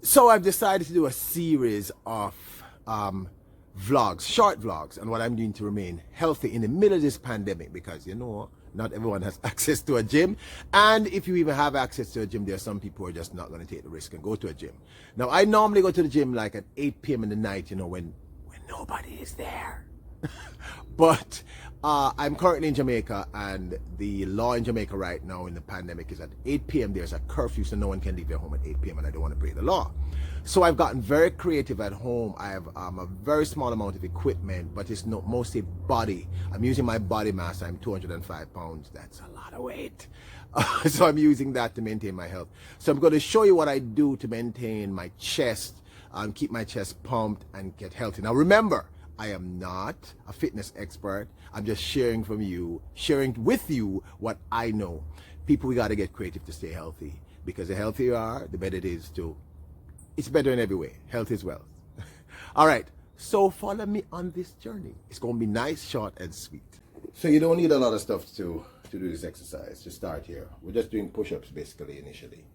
So I've decided to do a series of vlogs, short vlogs, on what I'm doing to remain healthy in the middle of this pandemic, because you know not everyone has access to a gym, and if you even have access to a gym, there are some people who are just not going to take the risk and go to a gym. Now I normally go to the gym like at 8 p.m. in the night, you know, when nobody is there. But I'm currently in Jamaica, and the law in Jamaica right now in the pandemic is at 8 p.m. there's a curfew, so no one can leave their home at 8 p.m. and I don't want to break the law. So I've gotten very creative at home. I have a very small amount of equipment, but it's not mostly body. I'm using my body mass. I'm 205 pounds. That's a lot of weight. So I'm using that to maintain my health. So I'm going to show you what I do to maintain my chest, keep my chest pumped and get healthy. Now remember, I am not a fitness expert. I'm just sharing with you what I know. People, we got to get creative to stay healthy, because the healthier you are, the better it is to. It's better in every way. Health is wealth. All right, so follow me on this journey. It's going to be nice, short, and sweet. So you don't need a lot of stuff to do this exercise. To start here, we're just doing push-ups basically initially.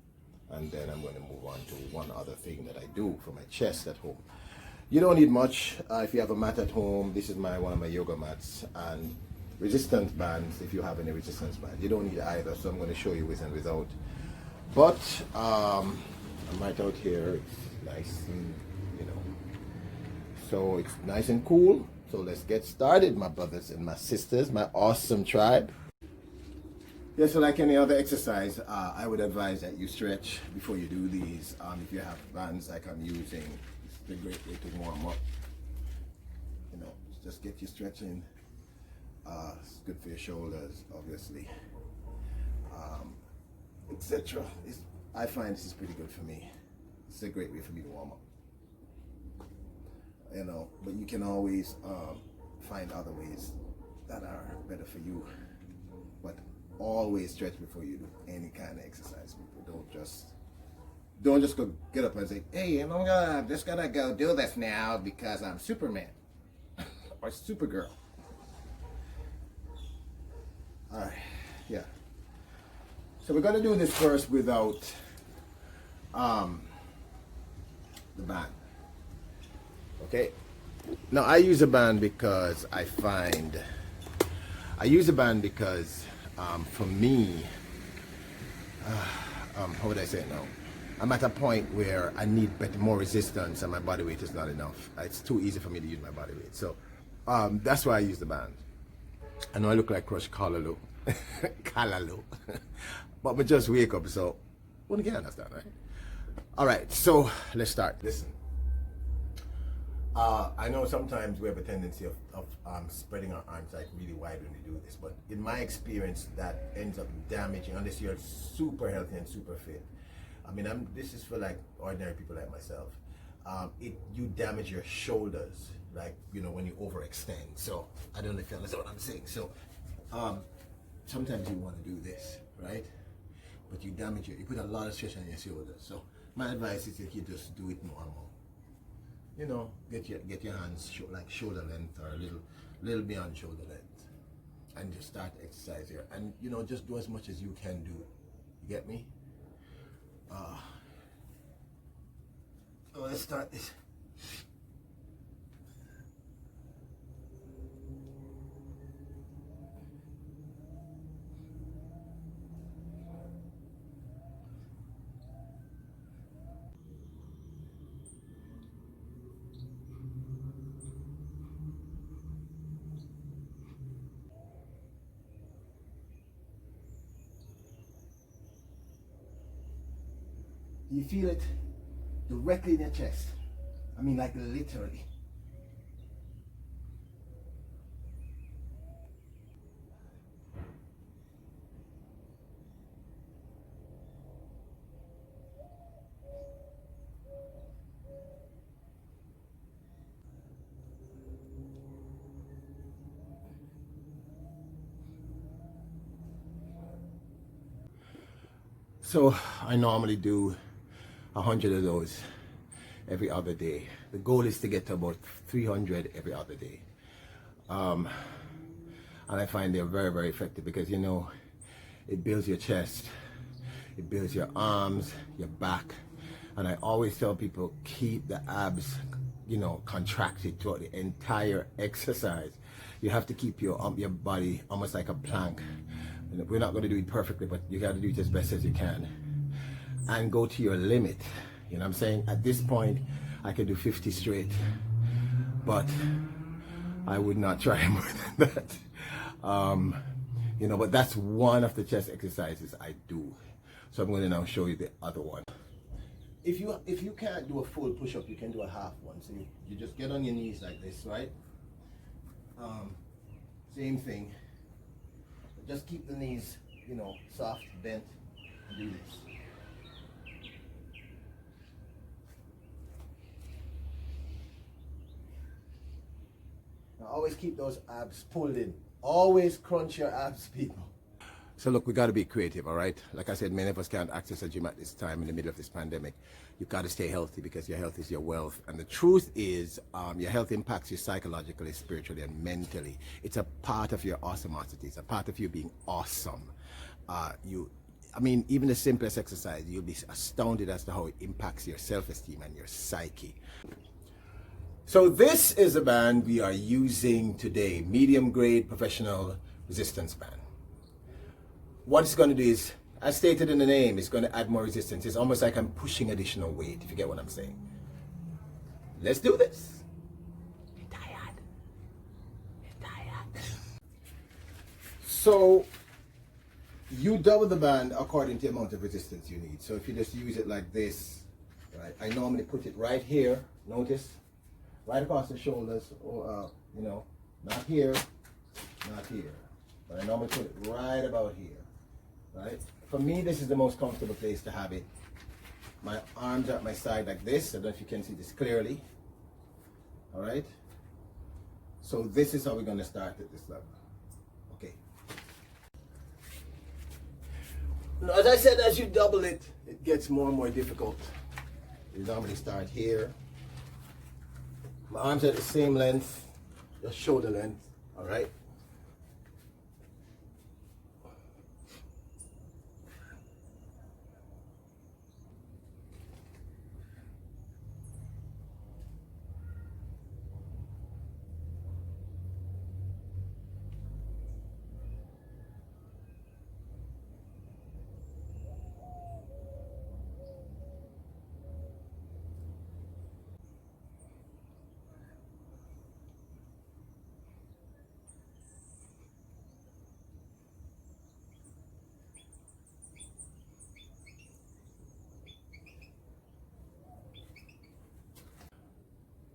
And then I'm going to move on to one other thing that I do for my chest at home. You don't need much. If you have a mat at home, this is one of my yoga mats, and resistance bands, if you have any resistance bands. You don't need either, so I'm going to show you with and without. But I'm right out here. It's nice and, you know, so it's nice and cool. So let's get started, my brothers and my sisters, my awesome tribe. Yeah, so like any other exercise, I would advise that you stretch before you do these. If you have bands like I'm using, it's a great way to warm up. You know, just get you stretching. It's good for your shoulders, obviously, etc. I find this is pretty good for me. It's a great way for me to warm up. You know, but you can always find other ways that are better for you. But always stretch before you do any kind of exercise. People don't just go get up and say, hey, I'm just gonna go do this now because I'm Superman or Supergirl. All right, yeah. So we're gonna do this first without the band. Okay. Now I use a band because for me, how would I say it now? I'm at a point where I need more resistance, and my body weight is not enough. It's too easy for me to use my body weight. So that's why I use the band. I know I look like Crush Callaloo. Callaloo. But we just wake up, so one can understand, right? All right, so let's start. Listen. I know sometimes we have a tendency of spreading our arms like really wide when we do this, but in my experience, that ends up damaging, unless you're super healthy and super fit. I mean, this is for like ordinary people like myself. You damage your shoulders, like, you know, when you overextend. So I don't know if you understand what I'm saying. So sometimes you want to do this, right? But you put a lot of stress on your shoulders. So my advice is that you just do it normal. You know, get your hands like shoulder length or a little beyond shoulder length, and just start exercise here. And you know, just do as much as you can do. You get me? So let's start this. You feel it directly in your chest. I mean, like literally. So I normally do 100 of those every other day. The goal is to get to about 300 every other day. And I find they're very, very effective because, you know, it builds your chest, it builds your arms, your back, And I always tell people, keep the abs, you know, contracted throughout the entire exercise. You have to keep your body almost like a plank. We're not going to do it perfectly, but you got to do it as best as you can. And go to your limit. You know what I'm saying? At this point, I can do 50 straight. But I would not try more than that. You know, but that's one of the chest exercises I do. So I'm going to now show you the other one. If you can't do a full push-up, you can do a half one. So you just get on your knees like this, right? Same thing. Just keep the knees, you know, soft, bent, and do this. Now always keep those abs pulled in. Always crunch your abs, people. So look, we got to be creative, all right? Like I said, many of us can't access a gym at this time in the middle of this pandemic. You got to stay healthy because your health is your wealth. And the truth is, your health impacts you psychologically, spiritually, and mentally. It's a part of your awesomosity. It's a part of you being awesome. I mean, even the simplest exercise, you'll be astounded as to how it impacts your self-esteem and your psyche. So this is a band we are using today, medium grade professional resistance band. What it's going to do is, as stated in the name, it's going to add more resistance. It's almost like I'm pushing additional weight, if you get what I'm saying. Let's do this. You're tired. You're tired. So you double the band according to the amount of resistance you need. So if you just use it like this, right? I normally put it right here. Notice, right across the shoulders, or you know, not here, not here. But I normally put it right about here. Right? For me, this is the most comfortable place to have it. My arms are at my side like this. I don't know if you can see this clearly. All right? So this is how we're going to start at this level. Okay. Now, as I said, as you double it, it gets more and more difficult. You normally start here. My arms are the same length, just shoulder length. All right?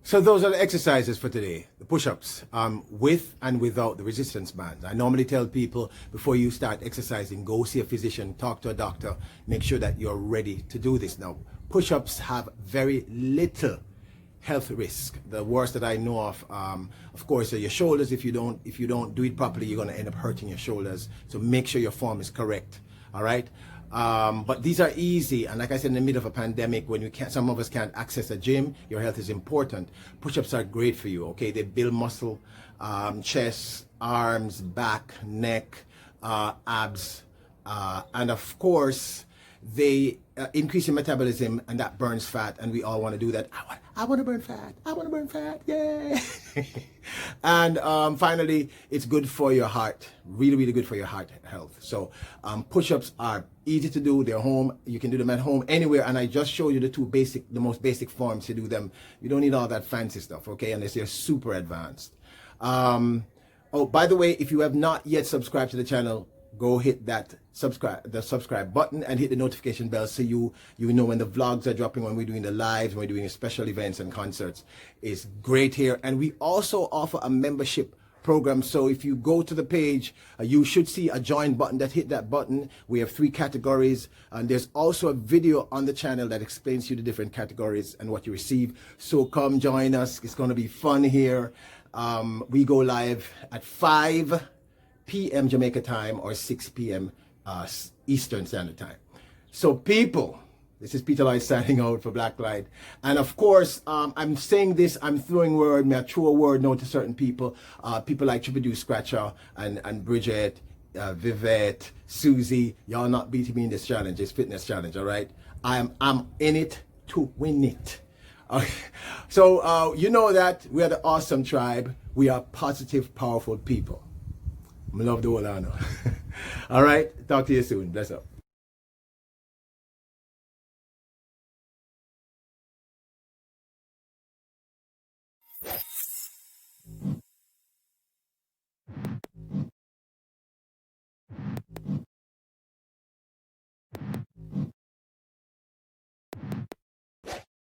So those are the exercises for today, the push-ups, with and without the resistance bands. I normally tell people before you start exercising, go see a physician, talk to a doctor, make sure that you're ready to do this. Now, push-ups have very little health risk. The worst that I know of course, are your shoulders. If you don't do it properly, you're going to end up hurting your shoulders. So make sure your form is correct. All right. But these are easy, and like I said, in the middle of a pandemic, when some of us can't access a gym, your health is important. Push-ups are great for you. Okay, they build muscle, chest, arms, back, neck, abs, and of course, they increase your metabolism, and that burns fat, and we all want to do that. I want to burn fat. I want to burn fat. Yay! And finally, it's good for your heart. Really, really good for your heart health. So push-ups are easy to do. They're home. You can do them at home, anywhere. And I just showed you the most basic forms to do them. You don't need all that fancy stuff, okay? Unless you're super advanced. Oh, by the way, if you have not yet subscribed to the channel, go hit that subscribe button and hit the notification bell so you know when the vlogs are dropping, when we're doing the lives, when we're doing special events and concerts. It's great here. And we also offer a membership program. So if you go to the page, you should see a join button. Hit that button. We have 3 categories, and there's also a video on the channel that explains to you the different categories and what you receive. So come join us. It's going to be fun here. We go live at 5 p.m. Jamaica time or 6 p.m. Eastern Standard Time. So people, this is Peter Lloyd signing out for Blacklight. And of course, I'm saying this, I'm throwing word, may I throw a word now to certain people. People like Triple Do Scratcher and Bridget, Vivette, Susie. Y'all not beating me in this challenge, this fitness challenge, all right? I'm in it. to WINIT. So you know that we are the awesome tribe. We are positive, powerful people. I love the whole honor. All right. Talk to you soon. Bless up.